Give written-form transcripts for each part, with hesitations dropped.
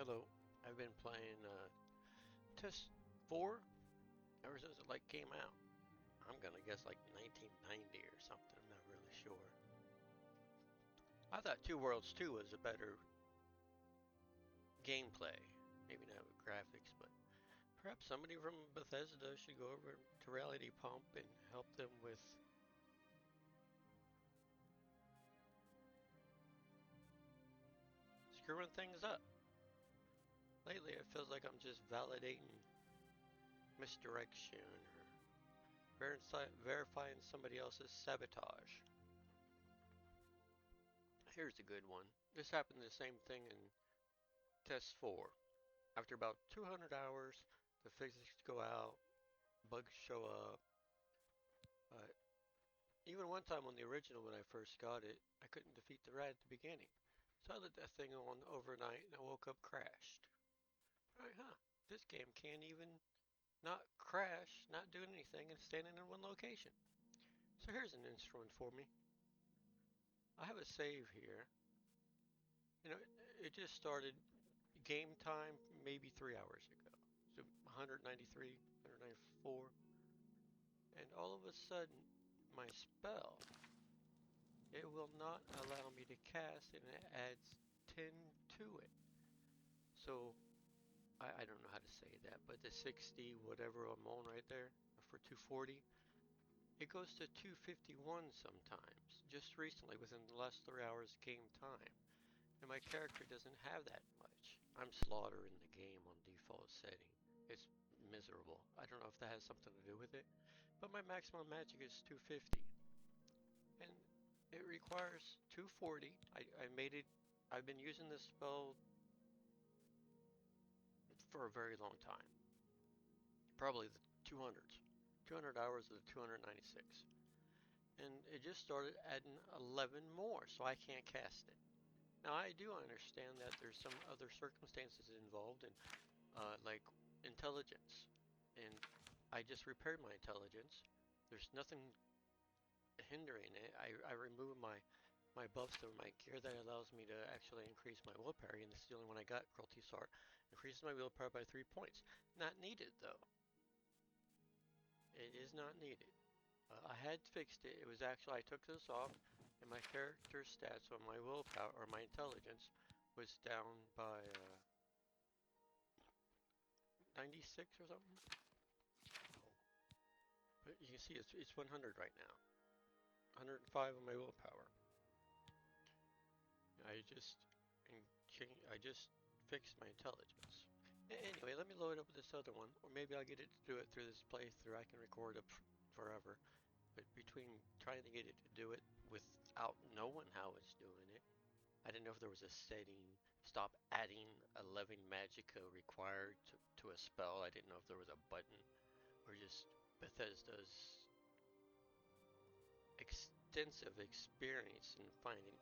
Hello, I've been playing Test 4 ever since it came out. I'm gonna guess like 1990 or something, I'm not really sure. I thought Two Worlds 2 was a better gameplay. Maybe not with graphics, but perhaps somebody from Bethesda should go over to Reality Pump and help them with screwing things up. Lately it feels like I'm just validating misdirection or verifying somebody else's sabotage. Here's a good one. This happened the same thing in Test 4. After about 200 hours, the physics go out, bugs show up. Even one time on the original when I first got it, I couldn't defeat the rat at the beginning. So I let that thing on overnight and I woke up crashed. Right, huh? This game can't even not crash, not doing anything, and standing in one location. So here's an instrument for me. I have a save here. You know, it just started game time maybe 3 hours ago. So 193, 194. And all of a sudden, my spell, it will not allow me to cast and it adds 10 to it. So I don't know how to say that, but the 60 whatever I'm on right there for 240, it goes to 251 sometimes, just recently within the last 3 hours game time. And my character doesn't have that much. I'm Slaughter in the game on default setting. It's miserable. I don't know if that has something to do with it, but my maximum magic is 250. And it requires 240. I made it, I've been using this spell for a very long time. Probably the 200s. 200 hours of the 296. And it just started adding 11 more, so I can't cast it. Now I do understand that there's some other circumstances involved in like intelligence, and I just repaired my intelligence. There's nothing hindering it. I removed my buffs to my gear that allows me to actually increase my willpower, and this is the only one I got, Cruelty Sart. Increases my willpower by 3 points. Not needed though. It is not needed. I had fixed it. It was actually, I took this off, and my character stats on my willpower, or my intelligence, was down by 96 or something. But you can see it's 100 right now. 105 on my willpower. I just fixed my intelligence. Anyway, let me load up with this other one, or maybe I'll get it to do it through this playthrough. I can record it forever. But between trying to get it to do it without knowing how it's doing it, I didn't know if there was a setting, stop adding 11 magicka required to a spell. I didn't know if there was a button, or just Bethesda's extensive experience in finding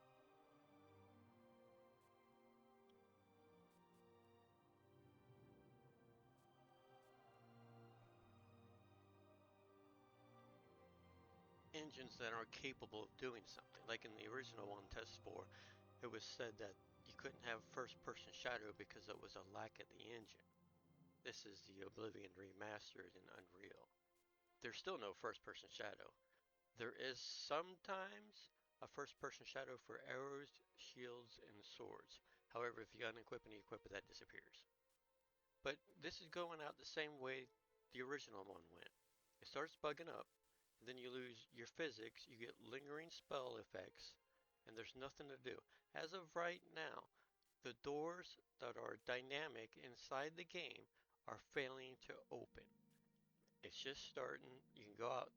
engines that are capable of doing something. Like in the original one, Test 4, it was said that you couldn't have first-person shadow because it was a lack of the engine. This is the Oblivion Remastered in Unreal. There's still no first-person shadow. There is sometimes a first-person shadow for arrows, shields, and swords. However, if you unequip and equip it, that disappears. But this is going out the same way the original one went. It starts bugging up, and then you lose your physics, you get lingering spell effects, and there's nothing to do. As of right now, the doors that are dynamic inside the game are failing to open. It's just starting. You can go out,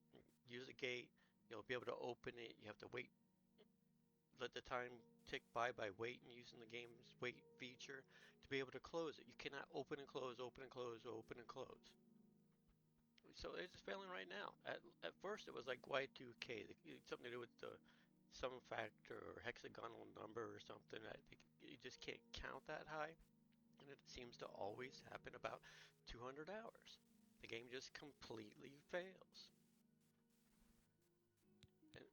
use a gate, you'll be able to open it. You have to wait, let the time tick by waiting, using the game's wait feature to be able to close it. You cannot open and close, open and close, open and close. So it's failing right now. At first it was like Y2K, something to do with the sum factor or hexagonal number or something. I think you just can't count that high, and it seems to always happen about 200 hours. The game just completely fails. And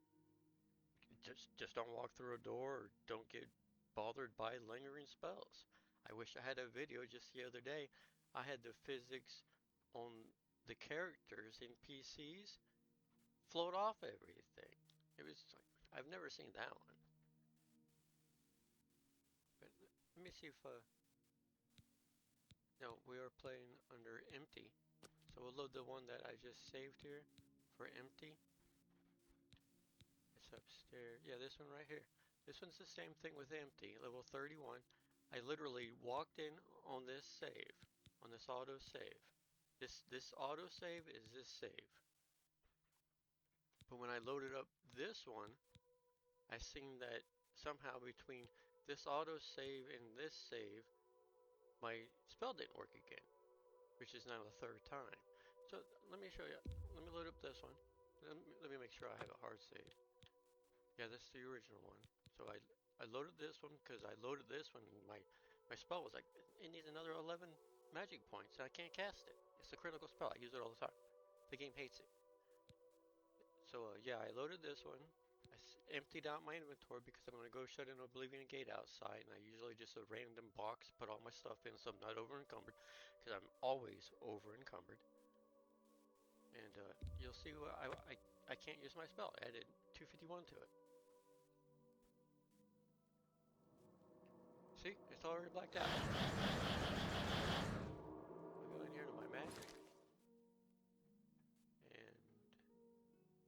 just don't walk through a door, or don't get bothered by lingering spells. I wish I had a video just the other day. I had the physics on the characters in PCs float off everything. It was like, I've never seen that one. But let me see if, no, we are playing under empty. So we'll load the one that I just saved here for empty. It's upstairs. Yeah, this one right here. This one's the same thing with empty, level 31. I literally walked in on this save, on this auto save. This auto save is this save. But when I loaded up this one, I seen that somehow between this auto save and this save, my spell didn't work again, which is now the third time. So let me show you. Let me load up this one. Let me make sure I have a hard save. Yeah, this is the original one. So I loaded this one because I loaded this one and my spell was like, it needs another 11 magic points and I can't cast it. It's a critical spell. I use it all the time. The game hates it. So yeah, I loaded this one. I emptied out my inventory because I'm going to go shut an Oblivion gate outside, and I usually just a random box, put all my stuff in so I'm not over encumbered, because I'm always over encumbered. And you'll see what I can't use my spell. I added 251 to it. See, it's already blacked out. I'll go in here to my magic.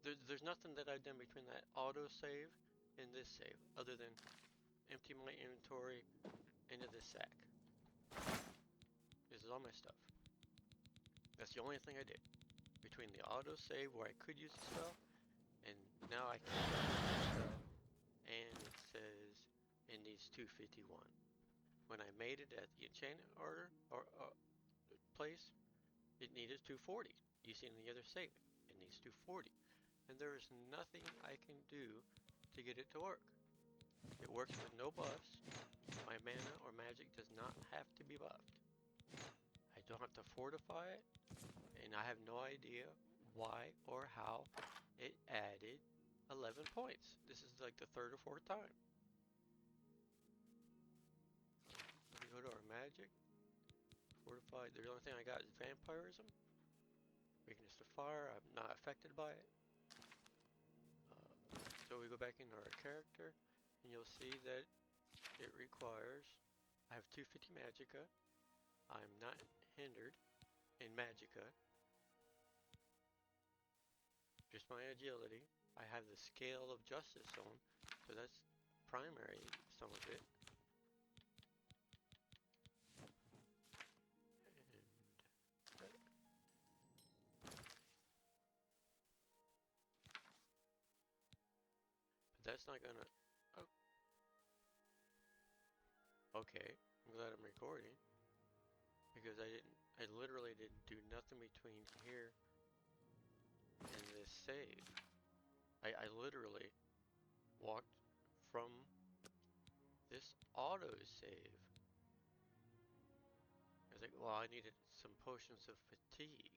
And there's nothing that I've done between that auto save and this save, other than empty my inventory into this sack. This is all my stuff. That's the only thing I did. Between the auto save where I could use the spell, and now I can't use the spell. And it says it needs 251. When I made it at the enchantment order or place, it needed 240. You see in the other save, it needs 240. And there is nothing I can do to get it to work. It works with no buffs. My mana or magic does not have to be buffed. I don't have to fortify it, and I have no idea why or how it added 11 points. This is like the third or fourth time. Let me go to our magic. Fortified. The only thing I got is vampirism. Weakness to fire. I'm not affected by it. So we go back into our character, and you'll see that it requires, I have 250 magicka. I'm not hindered in magicka. Just my agility. I have the scale of justice on, so that's primary, some of it. But that's not gonna, oh. Okay, I'm glad I'm recording. Because I literally didn't do nothing between here and this save. I literally walked from this auto save. I was like, well, I needed some potions of fatigue.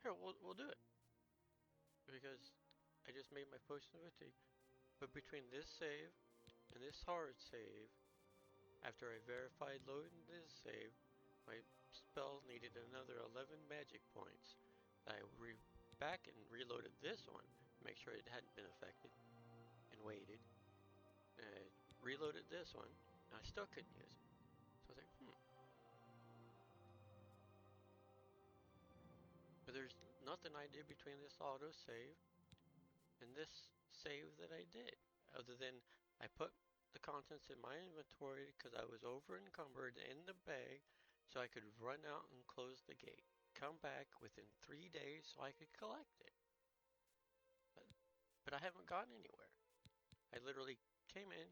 Here, we'll do it. Because I just made my potion of fatigue. But between this save and this hard save, after I verified loading this save, my spell needed another 11 magic points. I back and reloaded this one to make sure it hadn't been affected, and waited. And I reloaded this one, and I still couldn't use it. So I was like, But there's nothing I did between this auto save and this save that I did, other than I put the contents in my inventory because I was over encumbered in the bag, so I could run out and close the gate. Come back within 3 days so I could collect it. But I haven't gone anywhere. I literally came in,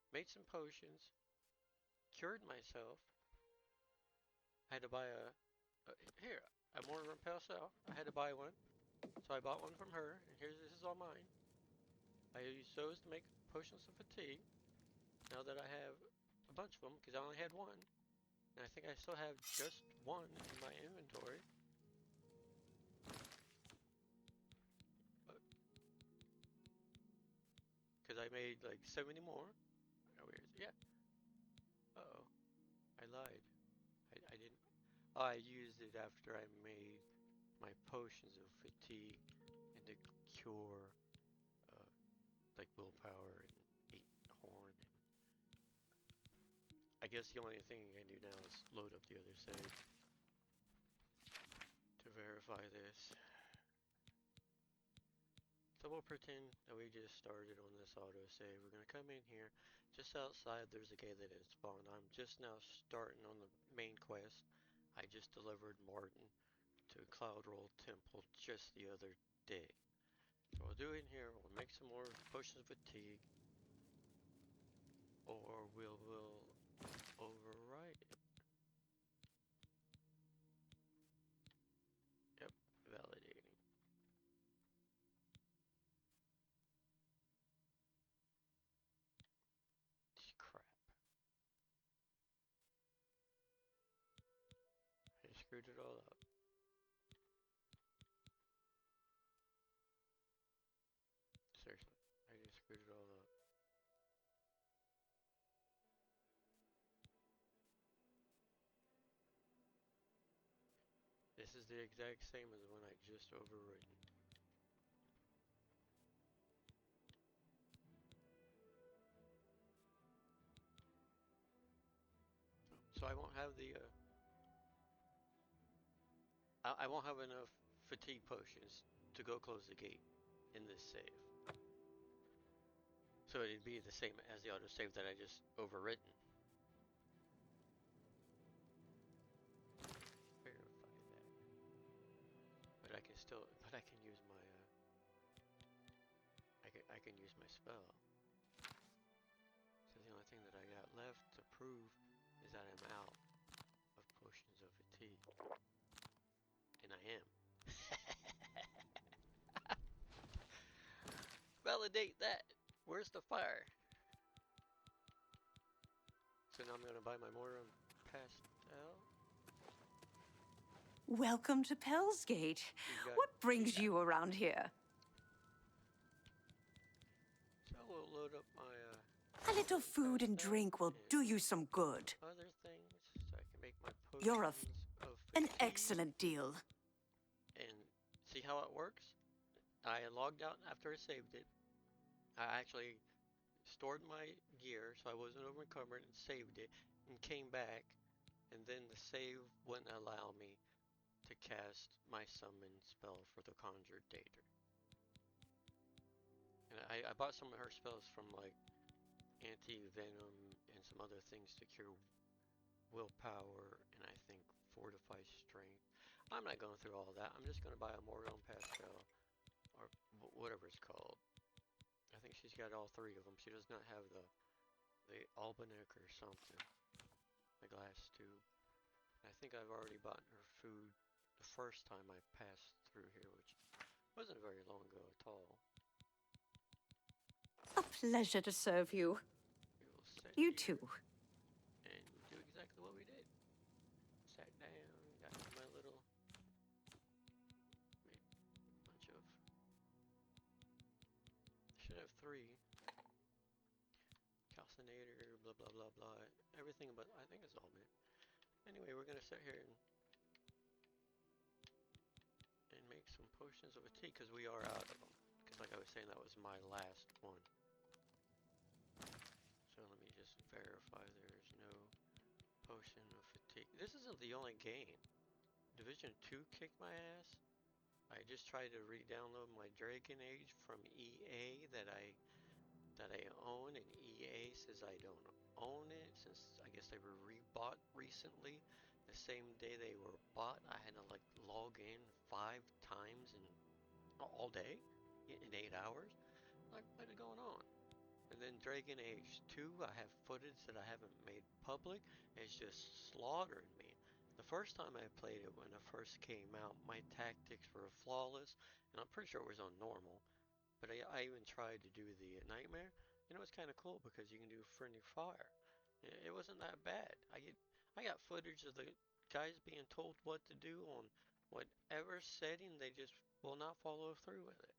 made some potions, cured myself. I had to buy here, a MORE Summon. I had to buy one, so I bought one from her, and this is all mine. I used those to make potions of fatigue. Now that I have a bunch of them, because I only had one, and I think I still have just one in my inventory. Because I made like 70 more. Oh, where is it? Yeah. Uh-oh. I used it after I made my potions of fatigue and to cure like willpower and eat horn. I guess the only thing I can do now is load up the other save to verify this. So we'll pretend that we just started on this autosave. We're going to come in here. Just outside there's a gate that is spawned. I'm just now starting on the main quest. I just delivered Martin to Cloud Roll Temple just the other day. So we'll do in here, we'll make some more potions of fatigue. Or we'll overwrite it. Yep, validating. Crap. I screwed it all up. Seriously, I just screwed it all up. This is the exact same as the one I just overwritten. So I won't have the I won't have enough fatigue potions to go close the gate in this save. So it'd be the same as the autosave that I just overwritten. Verify that. But I can still, I can use my, I can use my spell. So the only thing that I got left to prove is that I'm out of potions of fatigue. And I am. Validate that! Where's the fire? So now I'm gonna buy my MORE Pastel. Welcome to Pellsgate. What brings you around here? So we'll load up my A little food and drink will do you some good. Other things, so I can make my potions You're of an fatigue. excellent deal. And see how it works? I logged out after I saved it. I actually stored my gear so I wasn't over encumbered and saved it and came back, and then the save wouldn't allow me to cast my summon spell for the conjured Dadra. And I bought some of her spells from like anti-venom and some other things to cure willpower and I think fortify strength. I'm not going through all that. I'm just going to buy a MORE Pastel or whatever it's called. I think she's got all three of them. She does not have the albanic or something. The glass tube. I think I've already bought her food the first time I passed through here, which wasn't very long ago at all. A pleasure to serve you. You too. And do exactly what we did. Sat down, got my little bunch of. Should have 3. Calcinator, blah blah blah blah. Everything, but I think it's all mint. Anyway, we're gonna sit here and make some potions of fatigue because we are out of them. Because like I was saying, that was my last one. So let me just verify there's no potion of fatigue. This isn't the only game. Division 2 kicked my ass. I just tried to re-download my Dragon Age from EA that I own, and EA says I don't own it since I guess they were rebought recently. The same day they were bought, I had to like log in 5 times in all day in 8 hours. Like, what is going on? And then Dragon Age 2, I have footage that I haven't made public. It's just slaughtered me. The first time I played it when it first came out, my tactics were flawless, and I'm pretty sure it was on normal. But I even tried to do the nightmare, and it was kind of cool because you can do friendly fire. It wasn't that bad. I got footage of the guys being told what to do on whatever setting, they just will not follow through with it.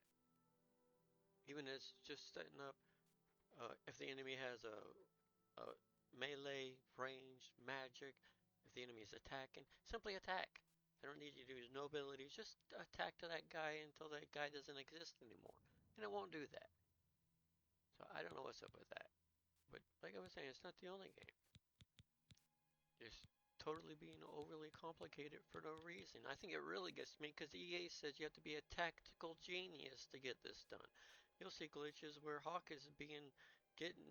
Even as just setting up, if the enemy has a melee, range, magic, if the enemy is attacking, simply attack. They don't need you to use no abilities, just attack to that guy until that guy doesn't exist anymore. And it won't do that. So I don't know what's up with that. But like I was saying, it's not the only game. It's totally being overly complicated for no reason. I think it really gets me because EA says you have to be a tactical genius to get this done. You'll see glitches where Hawk is getting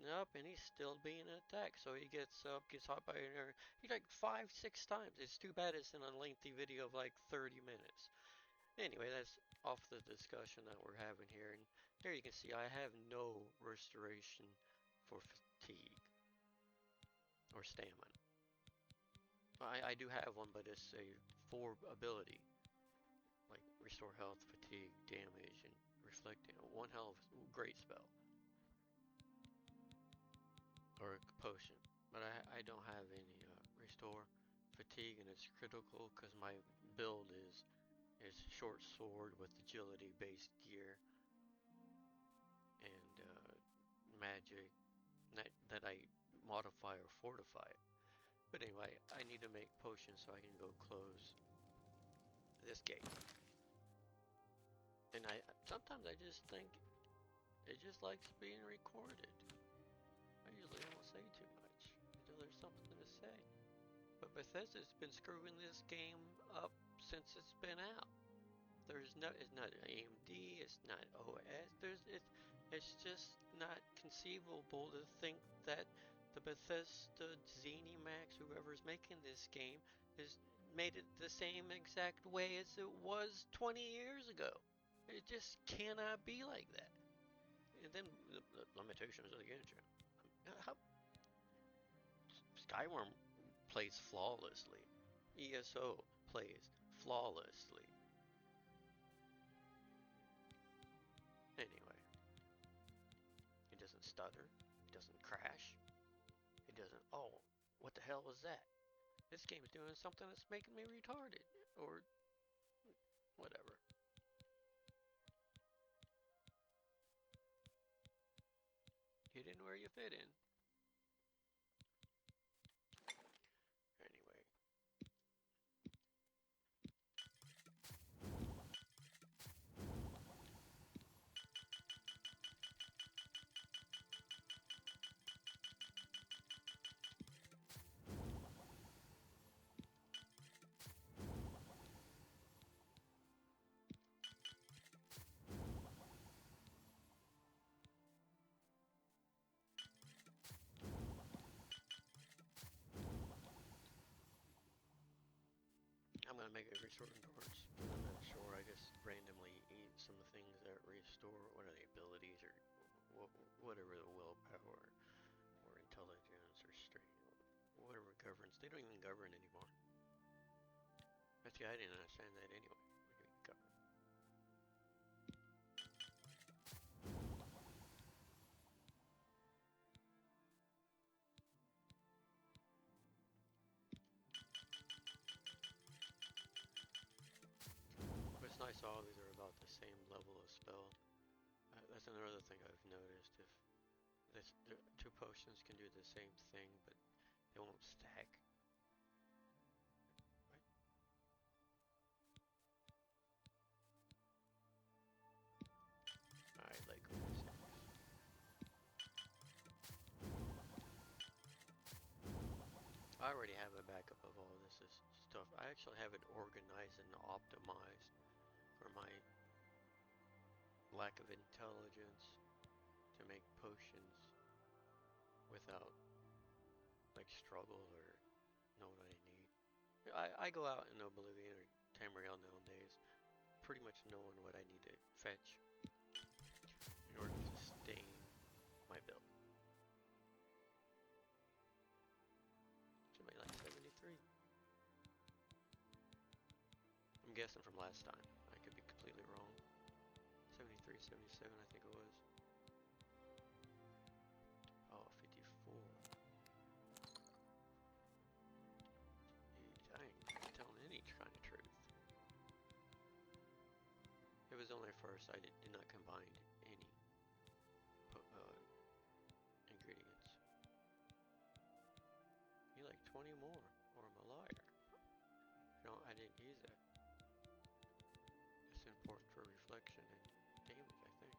up and he's still being attacked. So he gets up, gets hot by an he like 5-6 times. It's too bad it's in a lengthy video of like 30 minutes. Anyway, that's off the discussion that we're having here. And there you can see I have no restoration for fatigue or stamina. I do have one, but it's a 4 ability, like restore health, fatigue, damage, and reflecting. One hell of a great spell, or a potion. But I don't have any restore fatigue, and it's critical because my build is short sword with agility based gear and magic that I modify or fortify. But anyway, I need to make potions so I can go close this gate. And sometimes I just think it just likes being recorded. I usually don't say too much until there's something to say. But Bethesda's been screwing this game up since it's been out. It's not AMD, it's not OS. It's just not conceivable to think that the Bethesda ZeniMax, whoever's making this game, has made it the same exact way as it was 20 years ago. It just cannot be like that. And then the limitations of the engine. How Skyrim plays flawlessly. ESO plays flawlessly. Anyway, it doesn't stutter, it doesn't crash, it doesn't, oh, what the hell was that? This game is doing something that's making me retarded, or whatever. Get in where you fit in. Anyway. I'm gonna make it restore endurance. I'm not sure. I just randomly eat some things that restore. What are the abilities or whatever the willpower or intelligence or strength, whatever governs. They don't even govern anymore. Actually, I didn't understand that anyway. Govern. But it's nice all these are about the same level of spell. That's another thing I've noticed. If the 2 potions can do the same thing, but they won't stack. Right? Alright, like this. I already have a backup of all this stuff. I actually have it organized and optimized for my lack of intelligence to make potions without like struggle or know what I need. I go out in Oblivion or Tamriel nowadays pretty much knowing what I need to fetch in order to sustain my build. Should be like 73. I'm guessing from last time. I could be completely wrong. 73, 77 I think it was. Oh, 54. I ain't telling any kind of truth. It was only first. I did not combine any ingredients. You like 20 more, or I'm a liar. I didn't use that. It's important for reflection and damage, I think.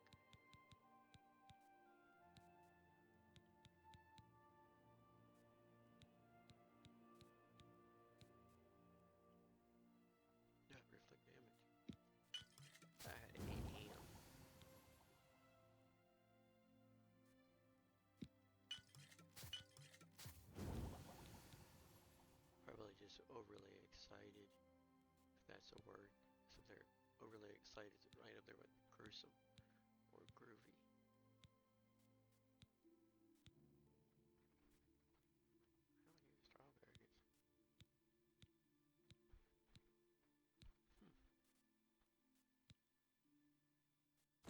Yeah, reflect damage. Damn. Probably just overly excited, if that's a word. So they're overly excited, right up there with gruesome or groovy. How many strawberries?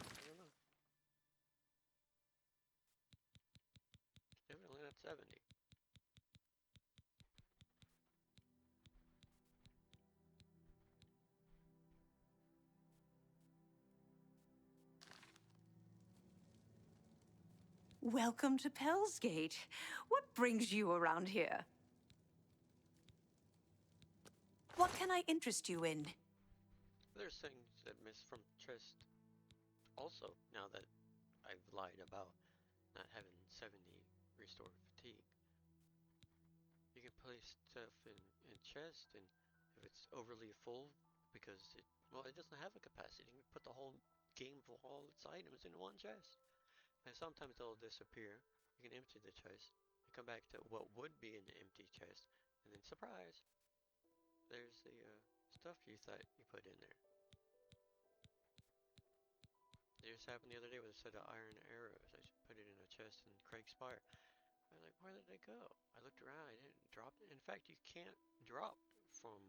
I don't know. Definitely not 70. Welcome to Pellsgate. What brings you around here? What can I interest you in? There's things that miss from chest also, now that I've lied about not having 70 restored fatigue. You can place stuff in chest, and if it's overly full, because it doesn't have a capacity, you can put the whole game of all its items in one chest. And sometimes they'll disappear. You can empty the chest and come back to what would be an empty chest, and then surprise, there's the stuff you thought you put in there. It just happened the other day with a set of iron arrows. I just put it in a chest in Craig's Spire. I'm like, where did they go? I looked around, I didn't drop it. In fact, you can't drop from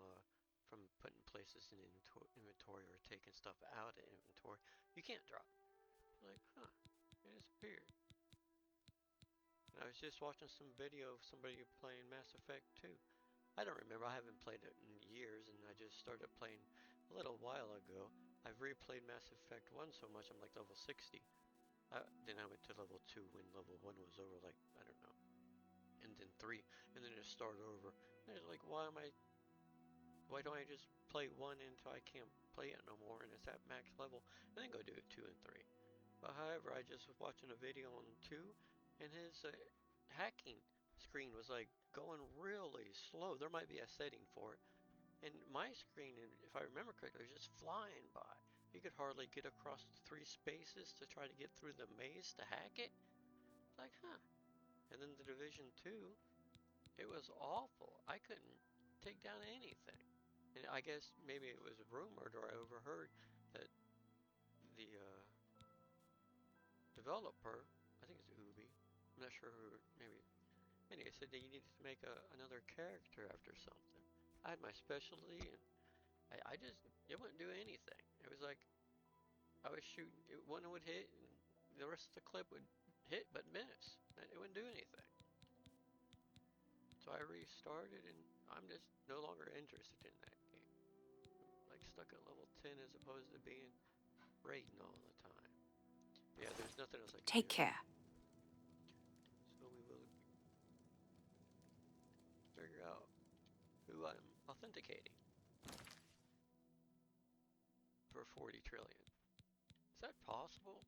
putting places in inventory or taking stuff out of inventory. You can't drop. I'm like, huh, it disappeared. And I was just watching some video of somebody playing Mass Effect 2. I don't remember, I haven't played it in years, and I just started playing a little while ago. I've replayed Mass Effect 1 so much, I'm like level 60. Then I went to level 2 when level 1 was over, like, I don't know. And then 3, and then it started over. And it's like, why don't I just play 1 until I can't play it no more, and it's at max level, and then go do 2 and 3. But however, I just was watching a video on 2, and his hacking screen was like going really slow. There might be a setting for it. And my screen, if I remember correctly, was just flying by. You could hardly get across the 3 spaces to try to get through the maze to hack it. Like, huh. And then the Division 2, it was awful. I couldn't take down anything. And I guess maybe it was rumored or I overheard that the developer, I think it's Ubi, I'm not sure who, maybe. Anyway, said that you needed to make another character after something. I had my specialty, and I just, it wouldn't do anything. It was like, I was shooting, one would hit, and the rest of the clip would hit but miss. It wouldn't do anything. So I restarted, and I'm just no longer interested in that game. I'm like stuck at level 10 as opposed to being raiding all the time. Yeah, there's nothing else I can do. Take care. So we will figure out who I'm authenticating for 40 trillion. Is that possible?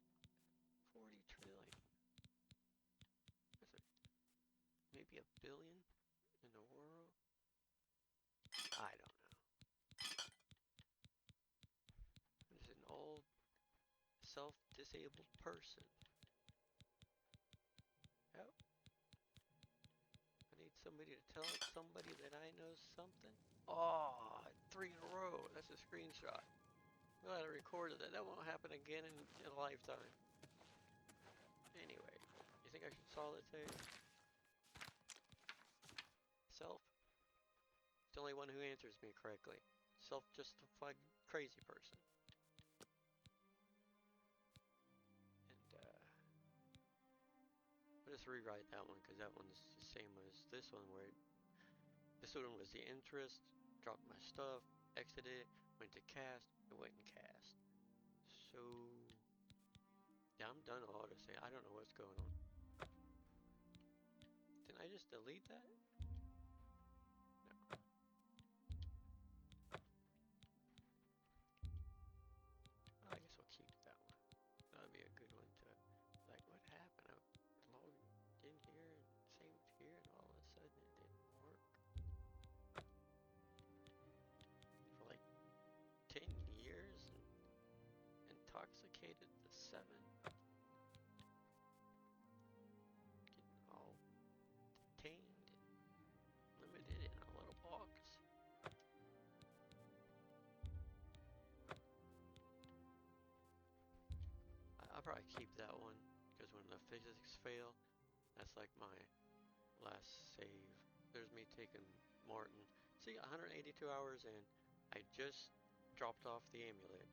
40 trillion. That's maybe a billion in the world? I don't know. I'm just an old, self-disabled person. Yep. I need somebody to tell somebody that I know something. Oh, 3 in a row. That's a screenshot. Glad I recorded that. That won't happen again in a lifetime. Anyway, you think I should solitaire? Self? It's the only one who answers me correctly. Self-justified crazy person. And I'll just rewrite that one because that one's the same as this one, where this one was the interest, dropped my stuff, exited, went to cast, and went and cast. So yeah, I'm done with Odyssey. I don't know what's going on. Didn't I just delete that? No. 7. Getting all detained and limited in a little box. I'll probably keep that one, because when the physics fail, that's like my last save. There's me taking Martin. See, 182 hours in, I just dropped off the amulet.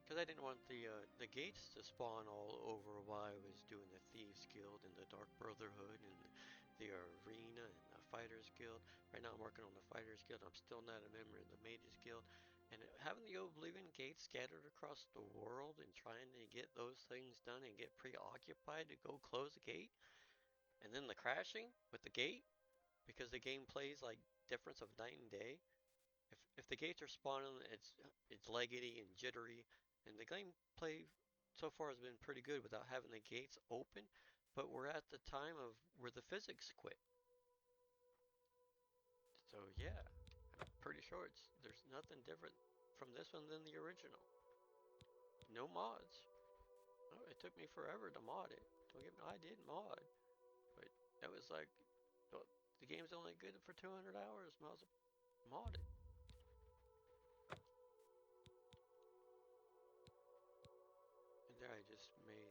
Because I didn't want the gates to spawn all over while I was doing the Thieves Guild and the Dark Brotherhood and the Arena and the Fighters Guild. Right now I'm working on the Fighters Guild. I'm still not a member of the Mages Guild. And having the Oblivion gates scattered across the world and trying to get those things done and get preoccupied to go close the gate. And then the crashing with the gate, because the game plays like difference of night and day. If the gates are spawning, it's laggedy and jittery, and the gameplay so far has been pretty good without having the gates open. But we're at the time of where the physics quit. So yeah, I'm pretty sure there's nothing different from this one than the original. No mods. Oh, it took me forever to mod it. Don't get me, I did mod, but that was like, well, the game's only good for 200 hours. Might as well mod it. And there I just made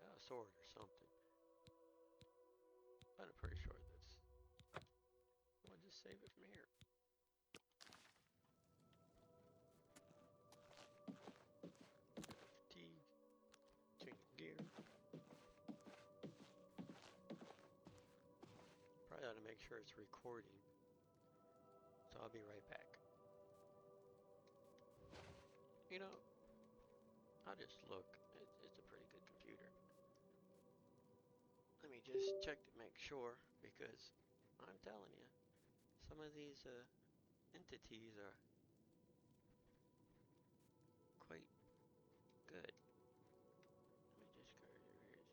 the sword or something. But I'm pretty sure that's. I'll just save it from here. Fatigue. Change gear. Probably ought to make sure it's recording. So I'll be right back. You know, I'll just look. It's a pretty good computer. Let me just check to make sure, because I'm telling you, some of these entities are quite good. Let me just go here.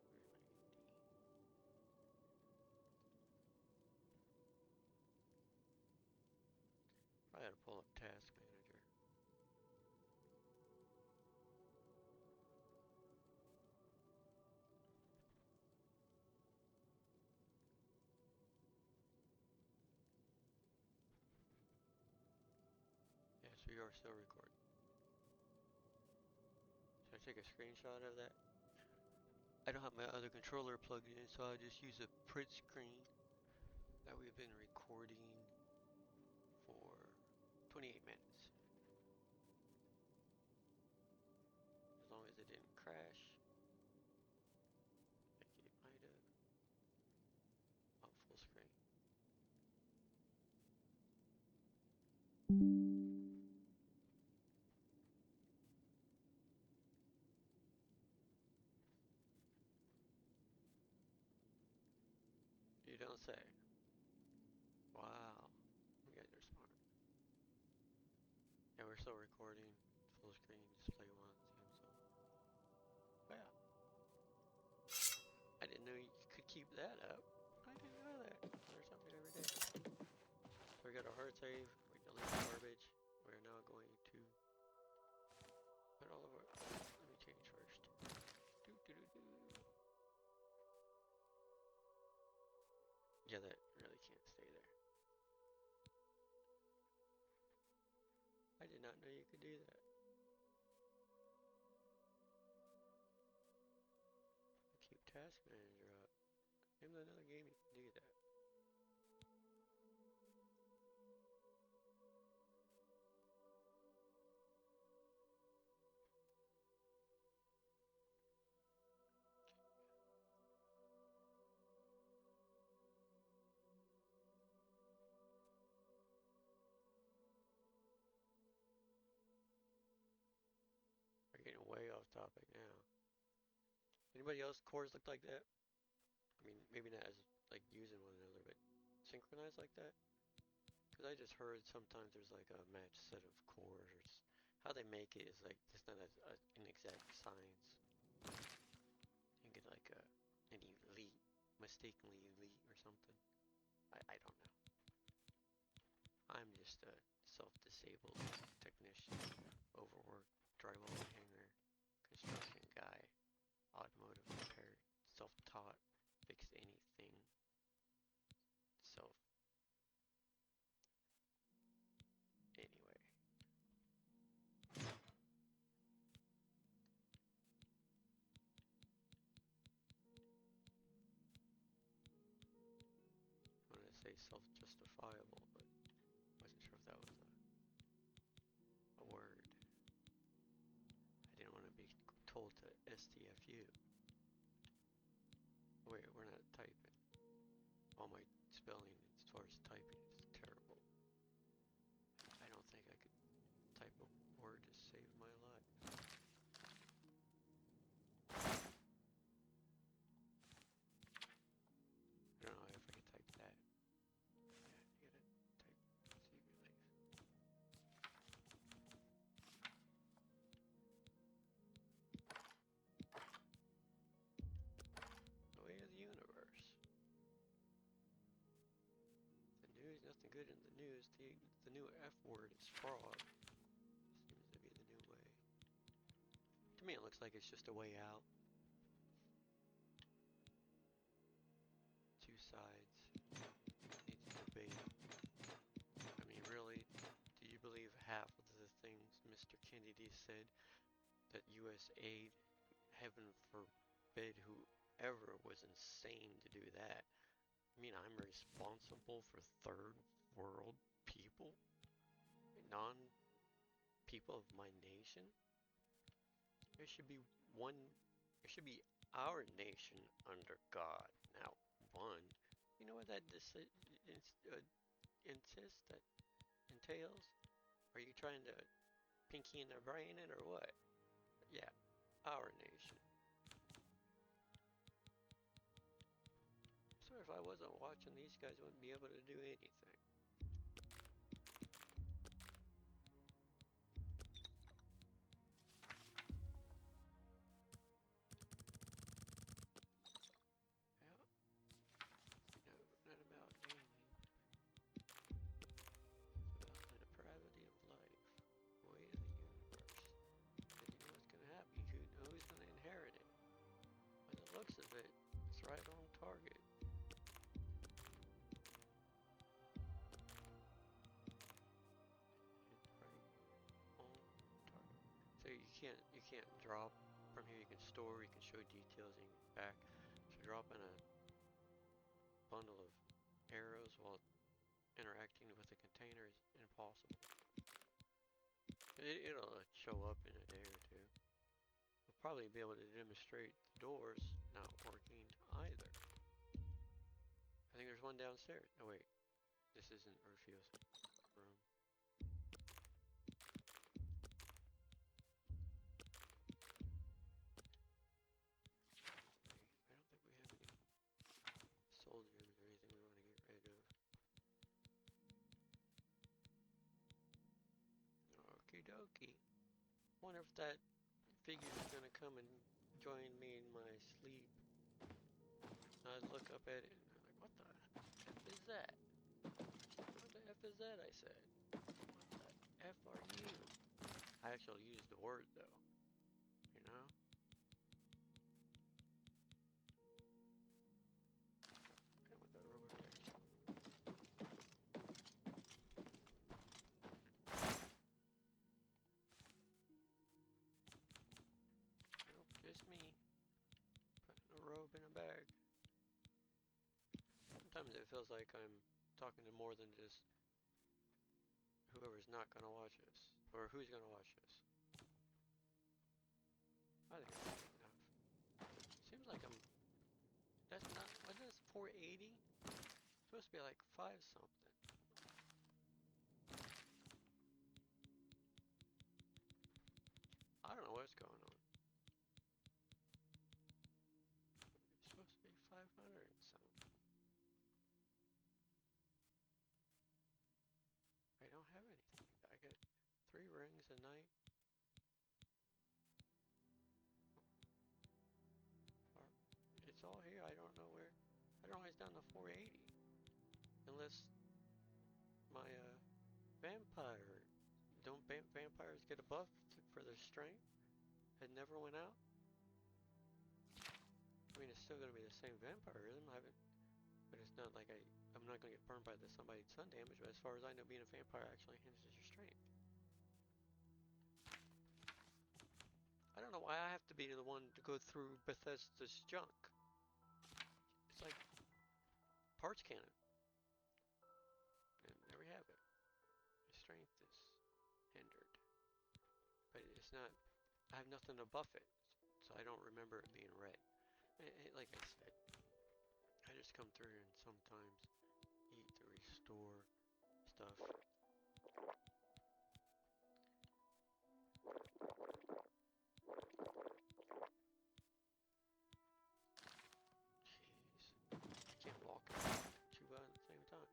Probably gotta pull up Task Manager. Yes, we are still recording. Should I take a screenshot of that? I don't have my other controller plugged in, so I'll just use a print screen that we've been recording for 28 minutes. As long as it didn't crash. I think it might have. Oh, full screen. You don't say. Wow. You guys are smart. Yeah, we're still recording. Full screen, display one, same stuff. Wow. I didn't know you could keep that up. I didn't know that. Learn something every day. So we got our hard save. We delete the garbage. We're now going to put all of our. Let me change first. Yeah, that really can't stay there. I did not know you could do that. Keep Task Manager up. Name another game you can do that. We're getting way off topic now. Anybody else cores look like that? I mean, maybe not as like using one another, but synchronized like that? Because I just heard sometimes there's like a matched set of cores. Or how they make it is like it's not an exact science. You get like an elite, mistakenly elite or something. I don't know. I'm just a self-disabled technician, overworked, drywall hanger, construction guy. say self-justifiable, but wasn't sure if that was a word. I didn't want to be told to STFU. Wait, we're not typing. All my spelling as far as typing is terrible. I don't think I could type a word to save my life. I don't know if I could type that. Yeah, you gotta type save your life. The way of the universe. The news, nothing good in the news. The new F word is fraud. Seems to be the new way. To me, it looks like it's just a way out. Two sides. Needs debate. I mean, really, do you believe half of the things Mr. Kennedy said? That U.S. aid, heaven forbid, whoever was insane to do that. I mean, I'm responsible for third world people? Non-people of my nation? There should be our nation under God. Now, one. You know what that entails? Are you trying to pinky in their brain it or what? Yeah, our nation. So if I wasn't watching, these guys wouldn't be able to do anything. Well, no, not about gaming. It's about the depravity of life, the way of the universe. And you know what's going to happen? You know who's going to inherit it. By the looks of it, it's right on target. So you can't drop from here. You can store, you can show details, and you can back. So dropping a bundle of arrows while interacting with the container is impossible. It'll show up in a day or two. We'll probably be able to demonstrate the doors not working either. I think there's one downstairs. Oh wait, this isn't Rufio's room. I don't think we have any soldiers or anything we want to get rid of. Okie dokie. Wonder if that figure's gonna come and join me in my sleep. I look up at it and I'm like, what the F is that? What the F is that, I said. What the F are you? I actually used the word though. You know? And with that robot protection. Nope, just me. Putting a robe in a bag. Sometimes it feels like I'm talking to more than just whoever's not gonna watch this. Or who's gonna watch this. I think that's enough. Seems like I'm... That's not... Wasn't this 480? It's supposed to be like 5 something. I don't know what's going on. It's supposed to be 500 and something. I don't have anything. I get 3 rings a night. It's all here. I don't know where. I don't know why it's down to 480. Unless my vampire. Don't vampires get a buff for their strength? It never went out? I mean, it's still going to be the same vampirism. But it's not like I'm not going to get burned by somebody's sun damage. But as far as I know, being a vampire actually enhances your strength. I don't know why I have to be the one to go through Bethesda's junk. It's like parts cannon. not, I have nothing to buff it, so I don't remember it being red. Like I said, I just come through and sometimes eat to restore stuff. Jeez, I can't walk and chew at the same time.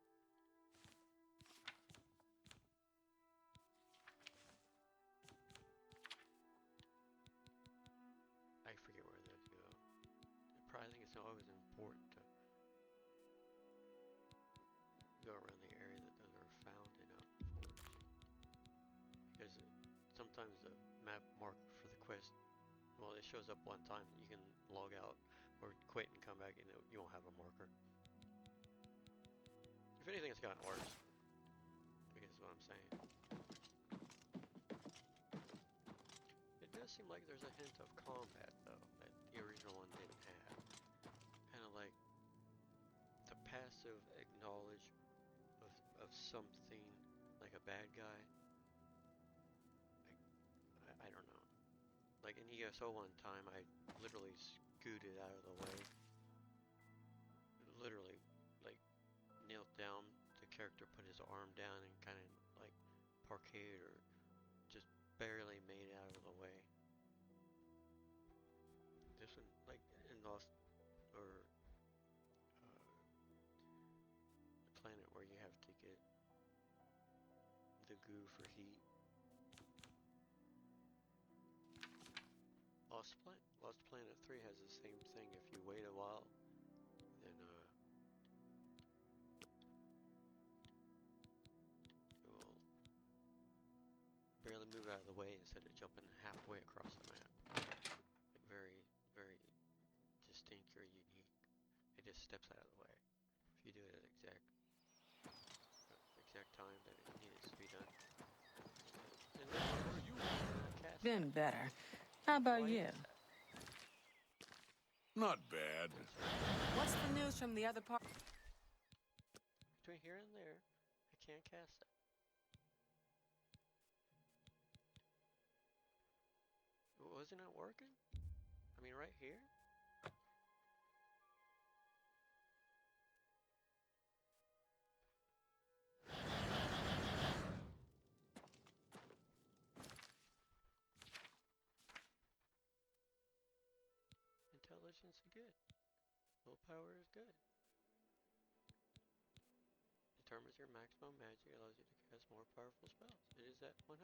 I forget where those go. I probably think it's always important to go around the area that those are found in a forge. Because sometimes the map marker for the quest, well, it shows up one time and you can log out or quit and come back and you won't have a marker. If anything, it's gotten worse. I guess is what I'm saying. It does seem like there's a hint of combat, though, that the original one didn't have. Kind of like the passive acknowledge of something, like a bad guy. I don't know. Like in ESO one time, I literally scooted out of the way. Literally, like, knelt down, the character put his arm down and kind of, like, parkade or just barely made it out of the way. This one, like, in Lost, or the planet where you have to get the goo for heat. Lost Planet 3 has the same thing. If you wait a while, then you will barely move out of the way instead of jumping halfway across the map. Like very, very distinct or unique. It just steps out of the way. If you do it at exact time that it needs to be done. And then you cast Been that. better. How about Why you? is that? Not bad. What's the news from the other part? Between here and there, I can't cast that. Wasn't it working? I mean, right here? Intelligence is good. Willpower is good. Determines your maximum magic, allows you to cast more powerful spells. It is at 100.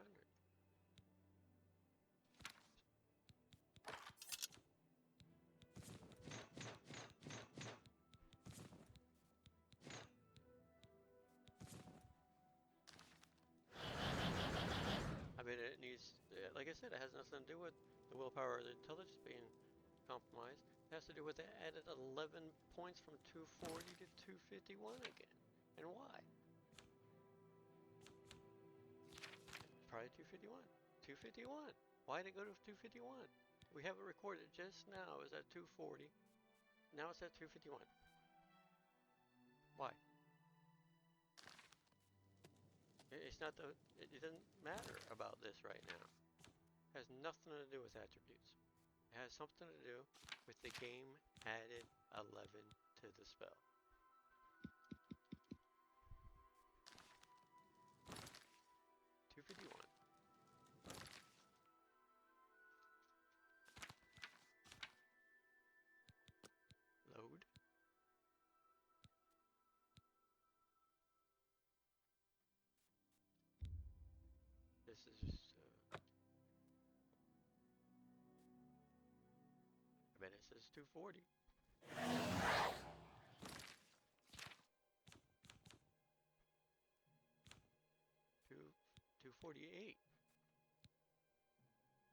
I mean, it needs, like I said, it has nothing to do with the willpower or the intelligence being compromised. It has to do with it added 11 points from 240 to 251 again. And why? Probably 251. 251. Why did it go to 251? We have it recorded just now. It was at 240. Now it's at 251. Why? It's not the. It doesn't matter about this right now. It has nothing to do with attributes. It has something to do with the game added 11 to the spell. $251. Load. This is. I bet it says 240. 248.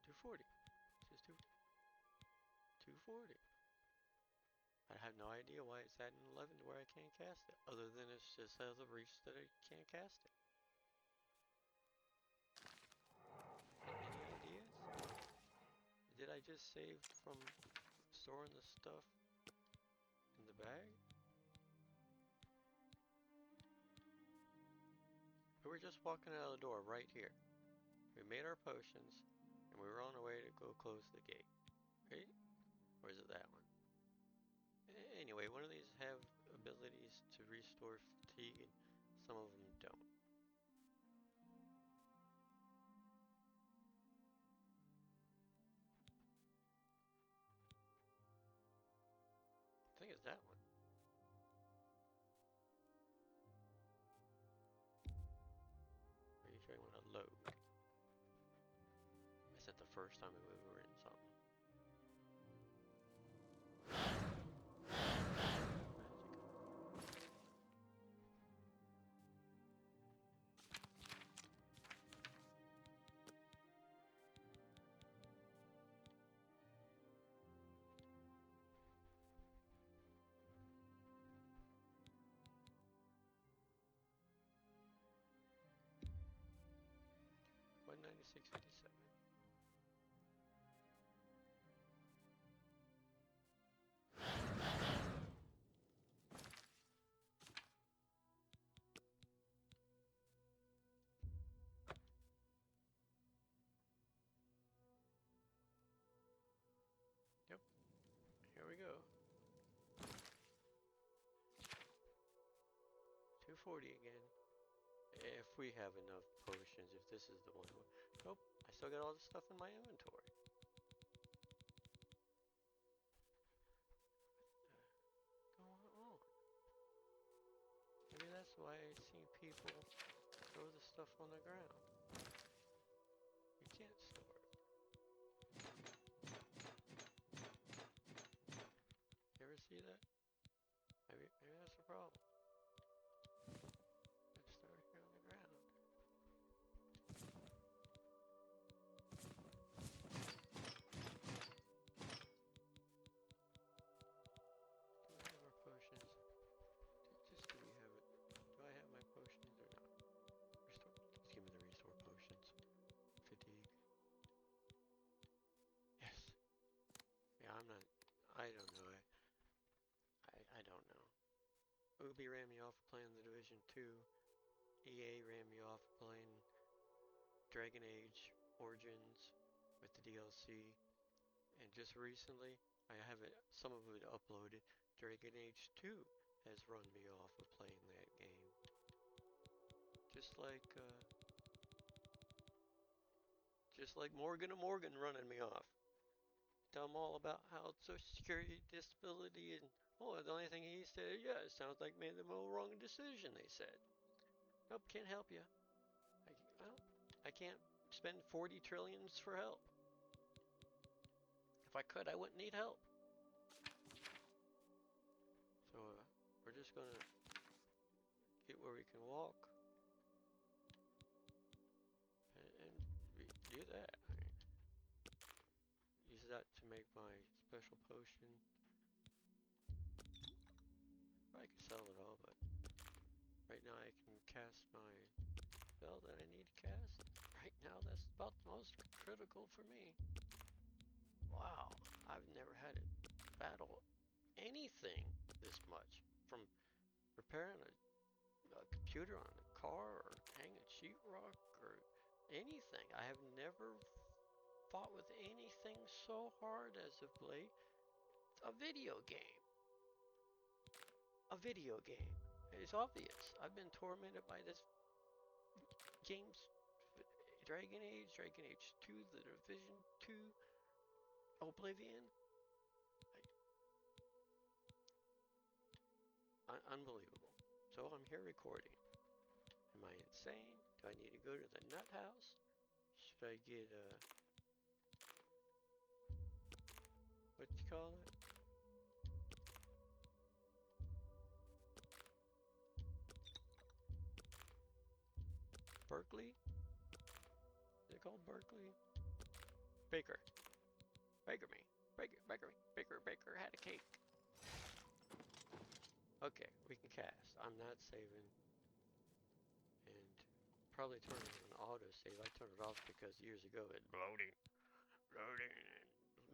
240. It says 240. I have no idea why it's at an 11 to where I can't cast it, other than it's just has a reach that I can't cast it. Any ideas? Did I just save from storing the stuff in the bag? We were just walking out of the door right here. We made our potions, And we were on our way to go close the gate. Right? Or is it that one? Anyway, one of these have abilities to restore fatigue, and some of them don't. I think it's that one. Are you trying to load? Is that the first time we were in something? $196.57. Yep. Here we go. 240 again. If we have enough potions, if this is the one. Nope, I still got all the stuff in my inventory. What's going on? Maybe that's why I see people throw the stuff on the ground. You can't store it. You ever see that? Maybe that's the problem. Let's store it here on the ground. Do I have our potions? Just do we have it? Do I have my potions or not? Restore. Just give me the restore potions. Fatigue. Yes. Yeah, I don't know. I don't know. Ubi ran me off playing The Division 2. EA ran me off playing Dragon Age Origins with the DLC. And just recently, I have it, some of it uploaded. Dragon Age 2 has run me off of playing that game. Just like Morgan & Morgan running me off. Tell them all about how Social Security, disability, and the only thing he said, yeah, it sounds like made the wrong decision, they said. Nope, can't help you. I can't spend 40 trillions for help. If I could, I wouldn't need help. So, we're just gonna get where we can walk. And do that. Use that to make my special potion. I can sell it all, but right now I can cast my spell that I need to cast. Right now, that's about the most critical for me. Wow, I've never had it battle anything this much. From repairing a computer on a car, or hanging sheetrock, or anything. I have never fought with anything so hard as of late. A video game. A video game. It's obvious. I've been tormented by this game's Dragon Age 2, The Division 2, Oblivion. Unbelievable. So I'm here recording. Am I insane? Do I need to go to the nut house? Should I get what you call it? Berkeley? Is it called Berkeley? Baker. Baker me. Baker had a cake. Okay, we can cast. I'm not saving. And probably turn it on auto save. I turned it off because years ago it loading,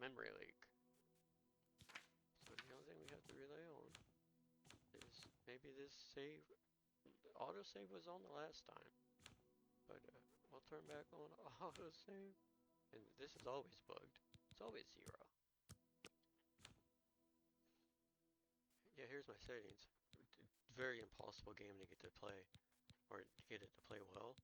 memory leak. So the only thing we have to rely on is maybe this save, auto save was on the last time. But we'll turn back on auto save. And this is always bugged. It's always 0. Yeah, here's my settings. Very impossible game to get to play, or to get it to play well.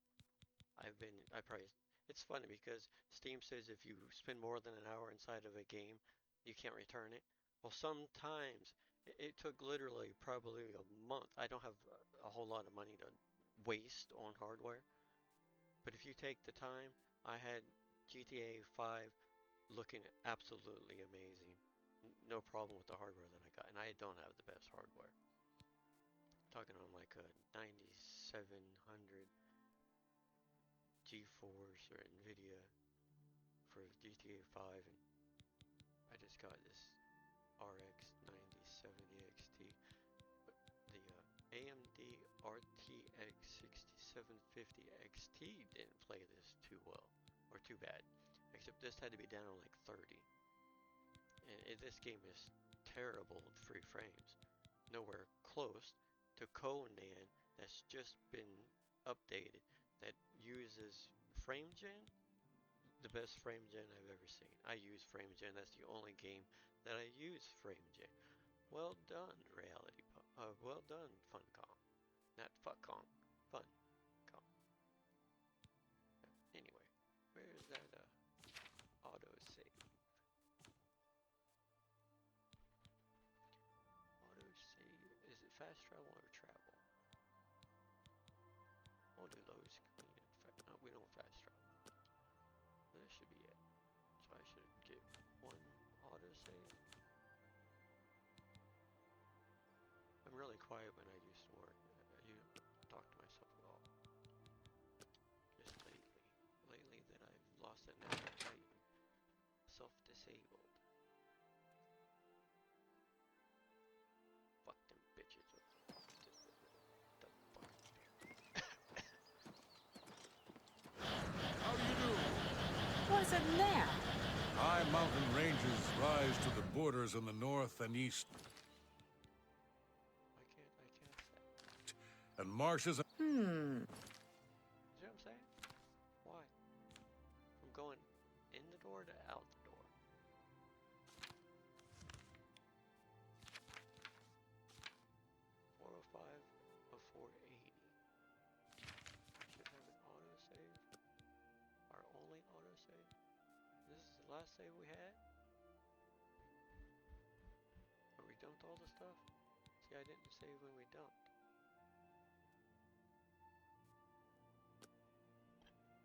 It's funny because Steam says if you spend more than an hour inside of a game, you can't return it. Well, sometimes it took literally probably a month. I don't have a whole lot of money to waste on hardware, but if you take the time, I had GTA 5 looking absolutely amazing. No problem with the hardware that I got, and I don't have the best hardware. Talking on like a 9700 GeForce or Nvidia for GTA 5, and I just got this RX 9070 XT. But the AMD RTX 6750 XT didn't play this too well, or too bad. Except this had to be down on like 30. And this game is terrible with free frames. Nowhere close to Conan that's just been updated that uses FrameGen, the best FrameGen I've ever seen. I use FrameGen. That's the only game that I use FrameGen. Well done, well done, Funcom. Not Fuccom, Funcom. Anyway, where's that auto save? Auto save. Is it fast travel or travel? We'll do low screen. No, we don't fast travel. This should be it. So I should get one autosave. I'm really quiet when I use Sword. You talk to myself at all. Just lately. Lately that I've lost that natural Titan. Self-disabled. Fuck them bitches. The fuck. How do you do? What's in there? High mountain ranges rise to the borders in the north and east, I can't say. and marshes. See what I'm saying? Why? I'm going in the door to out the door. .405 of 480. Should have an autosave. Our only autosave. This is the last save we had. Where we dumped all the stuff. See, I didn't save when we dumped.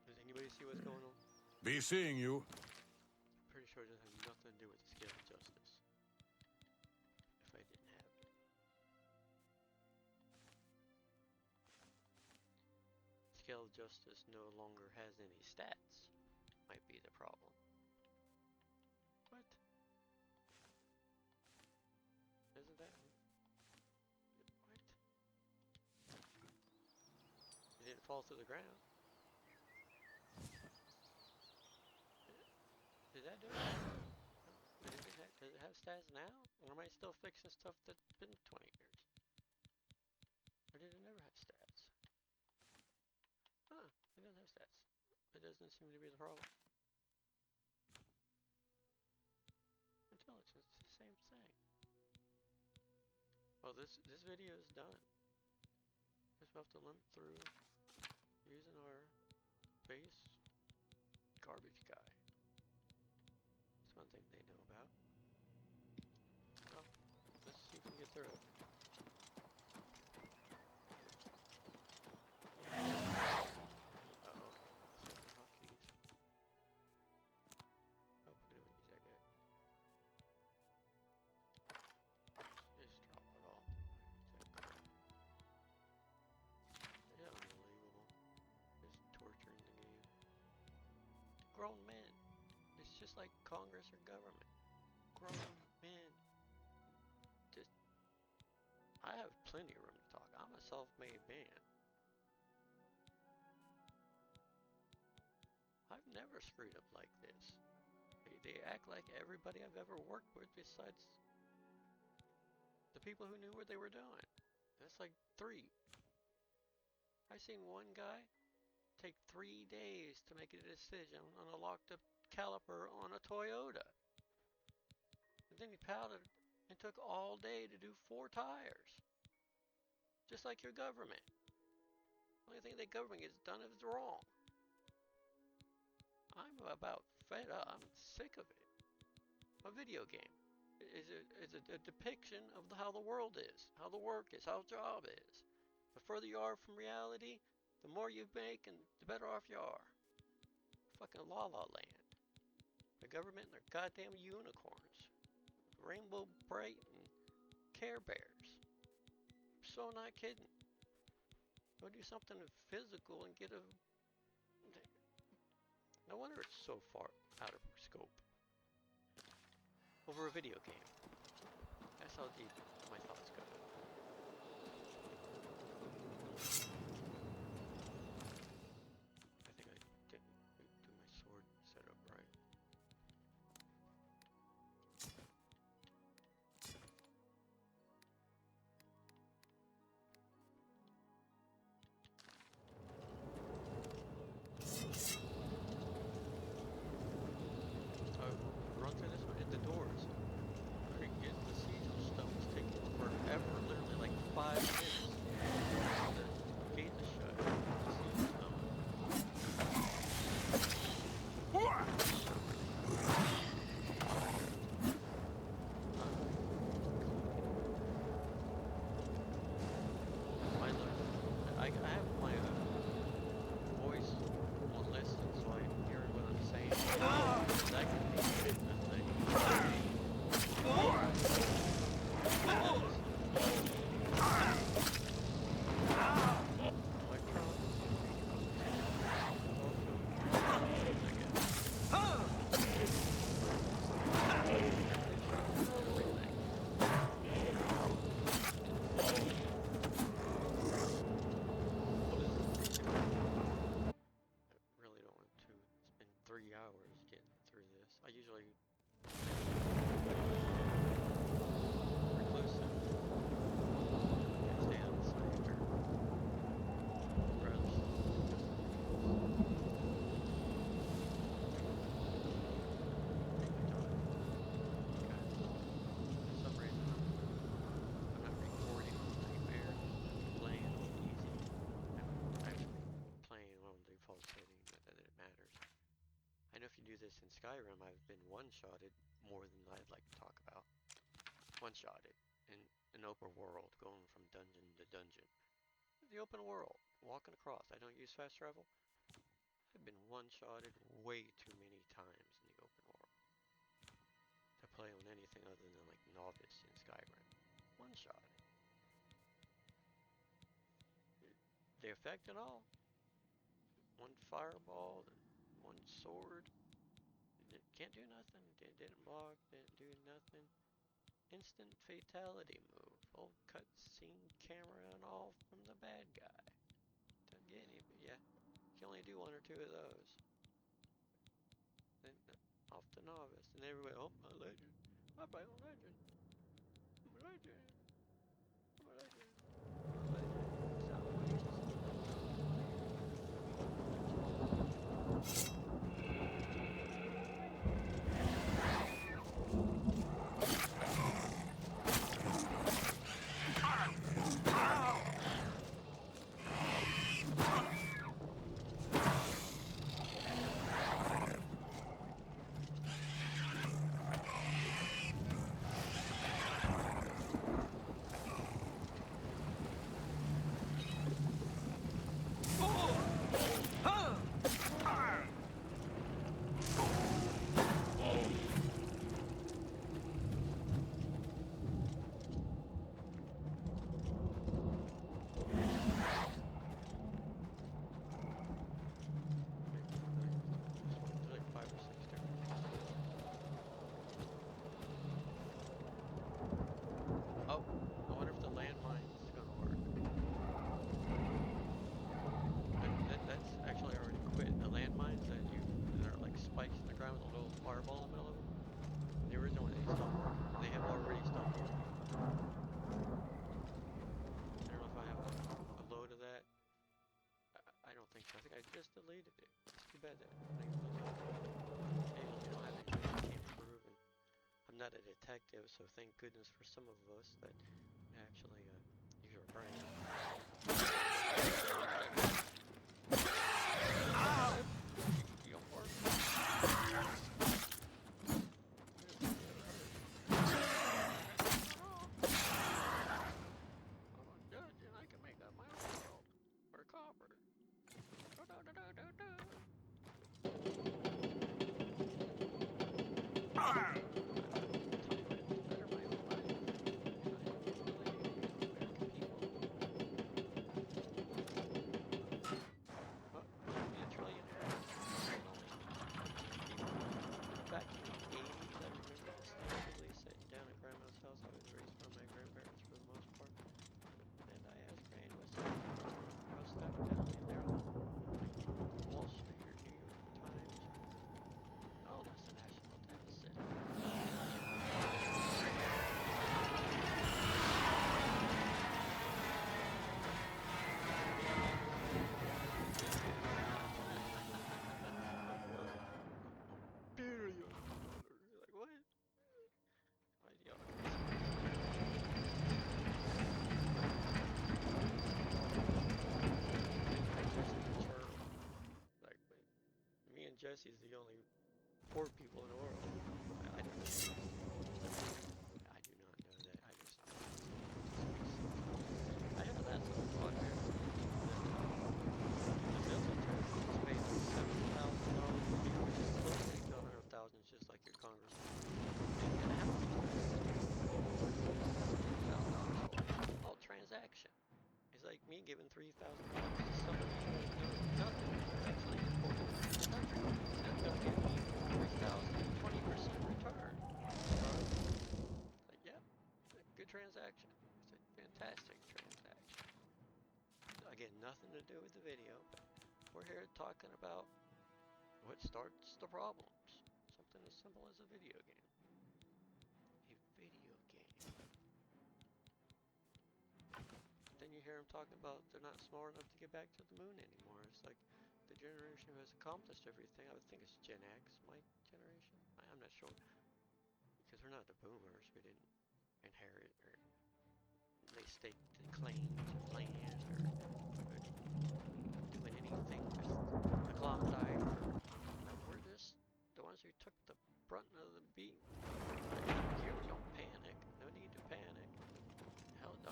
Does anybody see what's going on? Be seeing you. I'm pretty sure it doesn't have nothing to do with the scale of justice. If I didn't have it. Scale of justice no longer has any stats. Might be the problem. What? Isn't that... What? It didn't fall through the ground. Did that do it? No. Does it have stats now? Or am I still fixing stuff that's been 20 years? Or did it never have stats? Huh, it doesn't have stats. It doesn't seem to be the problem. Intelligence, it's the same thing. Well, this video is done. Just have to limp through using our base garbage guy. That's one thing they know about. Well, let's see if we get through it. Uh-oh. Seven hotkeys. Oh, put it in the jacket. Just drop it all. Yeah, unbelievable. Just torturing the game. Grown men. It's just like Congress or government. Grown men. Just, I have plenty of room to talk. I'm a self-made man. I've never screwed up like this. They act like everybody I've ever worked with besides the people who knew what they were doing. That's like 3. I seen one guy take 3 days to make a decision on a locked up caliper on a Toyota. And then he pouted and took all day to do 4 tires. Just like your government. The only thing the government gets done is wrong. I'm about fed up. I'm sick of it. A video game is a depiction of how the world is, how the work is, how the job is. The further you are from reality, the more you make and the better off you are. Fucking La La Land. The government and their goddamn unicorns. Rainbow Bright and Care Bears. I'm so not kidding. Go do something physical and get a... No wonder it's so far out of scope. Over a video game. That's how deep my thoughts go. I think I didn't do my sword setup right. Run through this one, hit the doors. Get the sigil stuff is taking forever, literally like 5 minutes. The gate is shut. The sigil stuff. I have my voice on listen so I hear what I'm saying. That can be a thing. Really don't want to spend 3 hours getting through this. I usually reclusive. Stay on the side here. Rest. Take my time. Okay. For some reason I'm not recording on Nightmare. I'm playing on easy. I'm playing on default setting, but that it matters. I know if you do this in Skyrim, I've been one-shotted more than I'd like to talk about. One-shotted in an open world, going from dungeon to dungeon. The open world, walking across. I don't use fast travel. I've been one-shotted way too many times in the open world to play on anything other than like novice in Skyrim. One-shotted. The effect and all. One fireball, one sword. Can't do nothing. Didn't block. Didn't do nothing. Instant fatality move. Old cutscene camera and all from the bad guy. Doesn't get any, but yeah. You can only do 1 or 2 of those. Then off to novice. And everybody, oh, I'm a legend. I play on legend. I'm a legend. I'm a legend. I'm a legend. fireball in the middle of them. The original one, they stopped working. They have already stopped working. I don't know if I have a load of that. I don't think so. I think I just deleted it. It's too bad that I think it was not a detective, so thank goodness for some of us that actually use our brain. Ow! You don't work. I'm a judge and I can make up my own world. Or copper. Back in the 80s, I remember distinctly sitting down at Grandma's house. I was raised by my grandparents for the most part. And I asked Granny, what's that down in there on Wall Street or New York Times? Oh, that's the national deficit. $1 billion. Like, what? Like, me and Jesse's the only poor people in the world. I don't know. I do not know that. I just know. I have that little thought there. The military is paid $7,000 a year, which is close to $100,000, just like your congressman. $1,000 all transaction. It's like me giving $3,000 to somebody who has done nothing. Actually, important to the country. That's going to give me $3,020% return. Like, yeah, good transaction. It's a fantastic transaction. Again, nothing to do with the video, but we're here talking about what starts the problems. Something as simple as a video game. A video game. Then you hear them talking about they're not smart enough to get back to the moon anymore. It's like the generation who has accomplished everything. I would think it's Gen X, my generation. I'm not sure. Because we're not the boomers. We didn't inherit or they staked the claim to land or doing anything with the Klondike. We're just the ones who took the brunt of the beat. Here, don't panic. No need to panic. Hell no.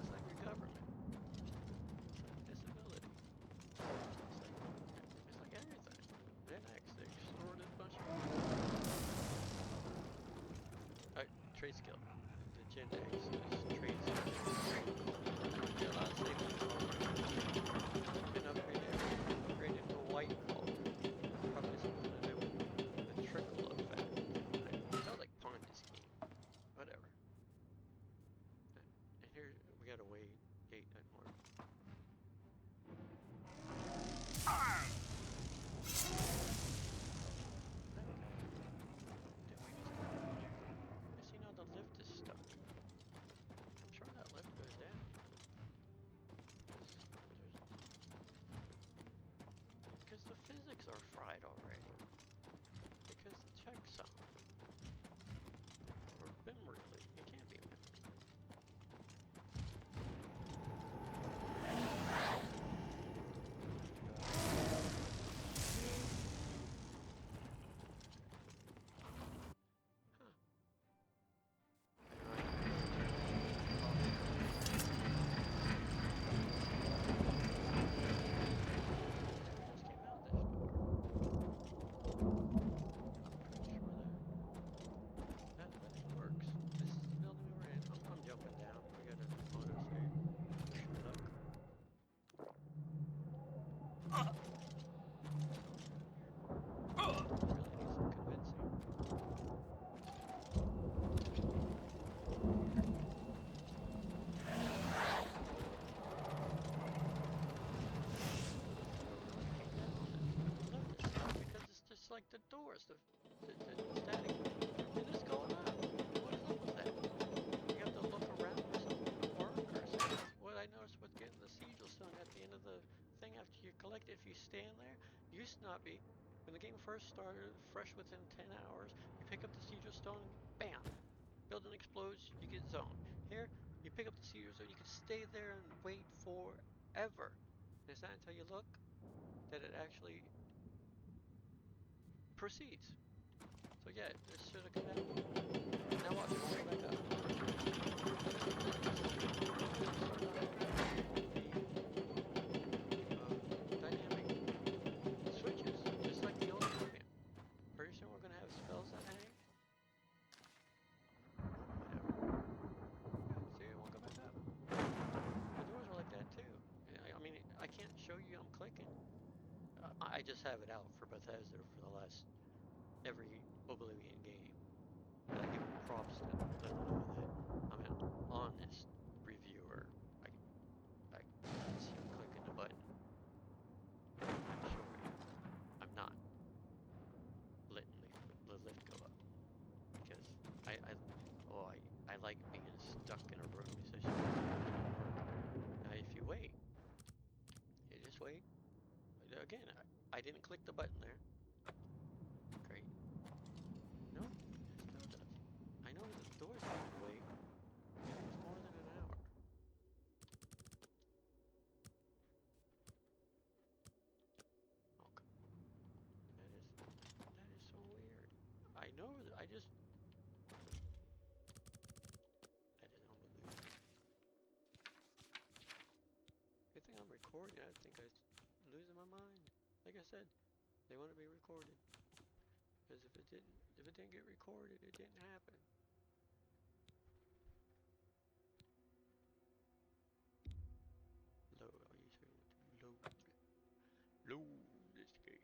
It's like your government. It's like disability. It's like everything. Then they extorted a bunch of people. Alright, trade skill. The Gen X is trade skill. Yeah, a lot of savings already. Been upgraded to a white collar. Probably something to do with the trickle effect. It sounds like Ponzi scheme. Whatever. And here we got a way gate that more. I see now the lift is stuck. I'm sure that lift goes down. Because the physics are fried already. Because the checksum. Or memory leak. It can't be memory. Works. This is stand there. Used to not be. When the game first started, fresh within 10 hours, you pick up the sigil stone, bam! Building explodes, you get zoned. Here, you pick up the sigil stone, you can stay there and wait forever. And it's not until you look that it actually proceeds. So yeah, this should have come out. Now watch, it won't go back up. Dynamic switches, just like the old Oblivion. Pretty soon we're gonna have spells that hang. Whatever. See, it won't go back up. The doors are like that too. I mean, I can't show you I'm clicking. I just have it out for Bethesda for the last every Oblivion game. And I give props to them that I'm an honest reviewer. I see you clicking the button. I assure you, I'm not letting the lift go up because I like being stuck in a room, especially when it doesn't work. Now, if you wait, you just wait. Again, I didn't click the button there. Great. No, it still does. I know the doors have to wait. It was more than an hour. Okay. That is so weird. I know that I just that is unbelievable. Good thing I'm recording. I think I'm losing my mind. Like I said, they want to be recorded. Because if it didn't get recorded, it didn't happen. Load, are you saying to load this game?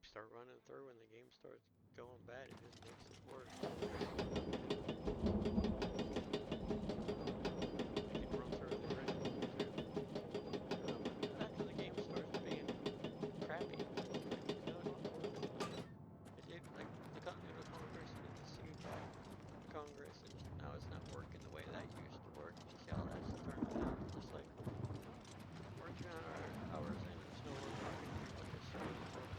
Start running through when the game starts going bad, it just makes it worse. You can run through the original too. After the game starts being crappy, no, it don't work. It did, like the Continental Congress did the Siege Congress, and now it's not working the way that used to work. You see how that's turned out? Just like we're 300 hours in, it's no longer working like it's supposed to work.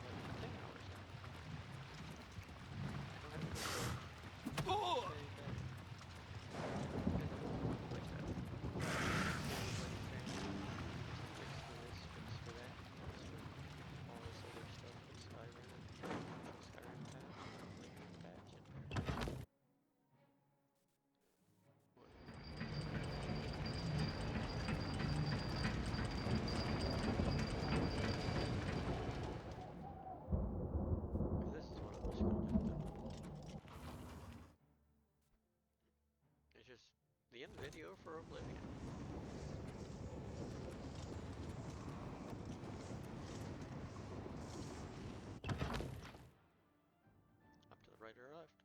The end video for Oblivion. Up to the right or left.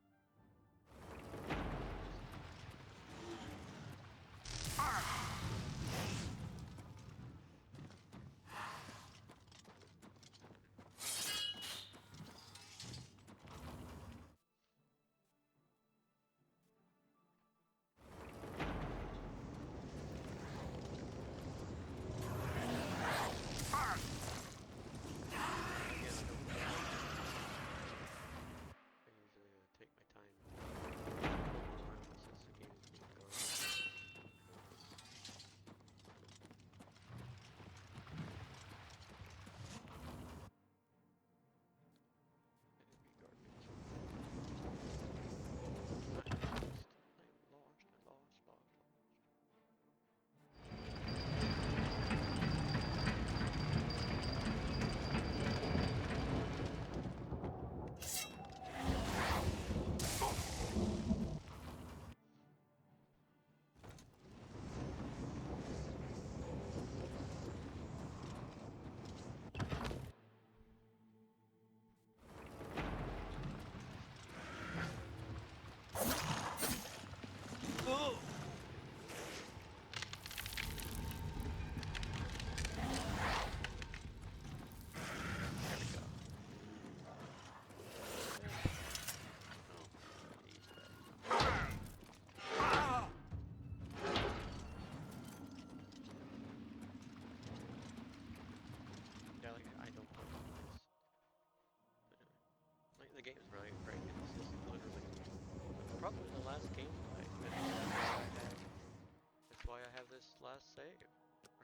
last save,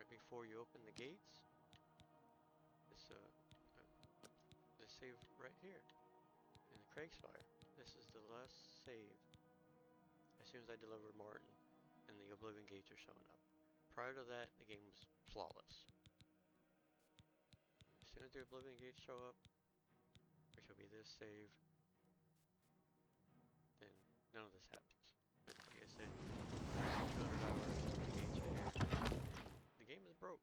right before you open the gates. It's the save right here in the Craigspire. This is the last save. As soon as I deliver Martin, and the Oblivion gates are showing up. Prior to that, the game was flawless. As soon as the Oblivion gates show up, which will be this save, then none of this happens. But like I said, 200 hours, the gates are here. The game is broke.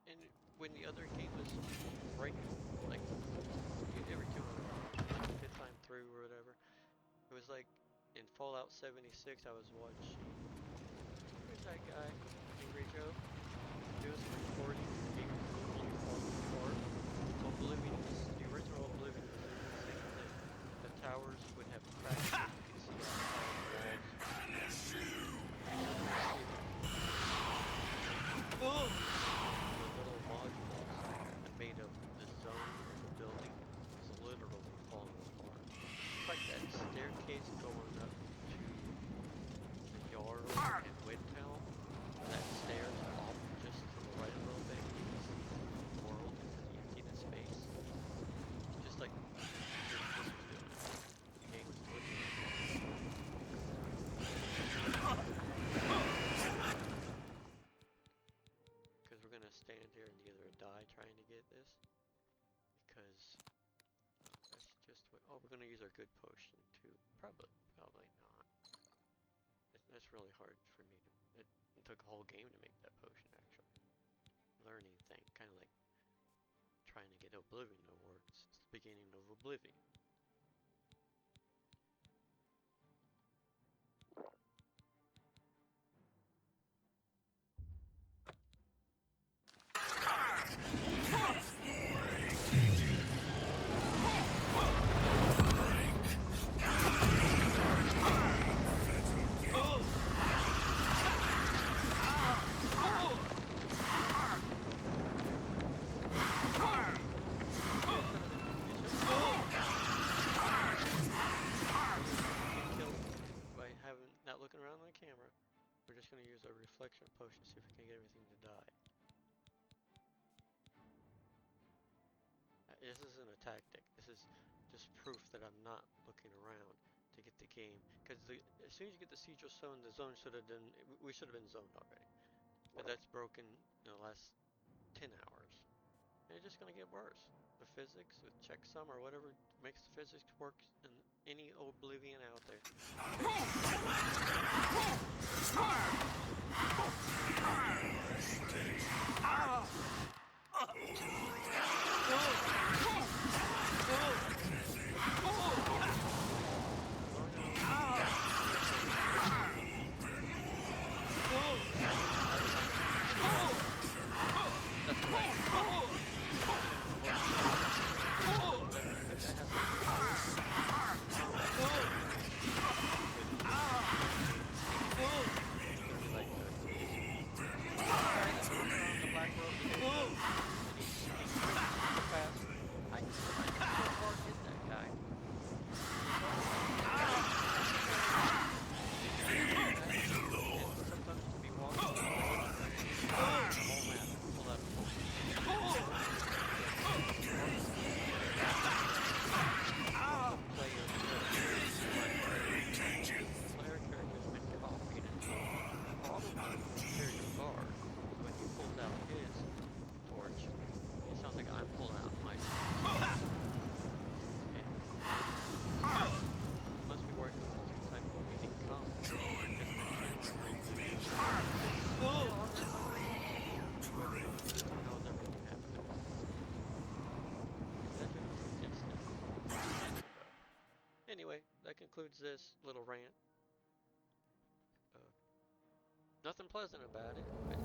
And when the other game was right, like every 200 time through or whatever, it was like in Fallout 76. I was watching. Where's that guy? Angry Joe. He was recording the game totally falling apart. Oblivion, the original Oblivion, was doing the same thing. The towers would have cracks. You could see outside the walls. Oh! Module that made up the zone of the building is literally falling apart. It's like that staircase going up to the yard in Midtown. That stairs are off just to the right a little bit. You can see the world and the emptiness space. Just like this was doing. The game was literally we're gonna stand here and either die trying to get this, because that's just what. Oh, we're gonna use our good potion too. Probably not. That's really hard for me to. It took a whole game to make that potion actually. Learning thing, kind of like trying to get Oblivion awards. It's the beginning of Oblivion. Not looking around on the camera, we're just going to use our reflection potion to see if we can get everything to die. This isn't a tactic, this is just proof that I'm not looking around to get the game, because as soon as you get the sigil zone, the zone should have been, we should have been zoned already. But that's broken in the last 10 hours. And it's just going to get worse. The physics, the checksum, or whatever makes the physics work in any Oblivion out there. Anyway, that concludes this little rant. Nothing pleasant about it, but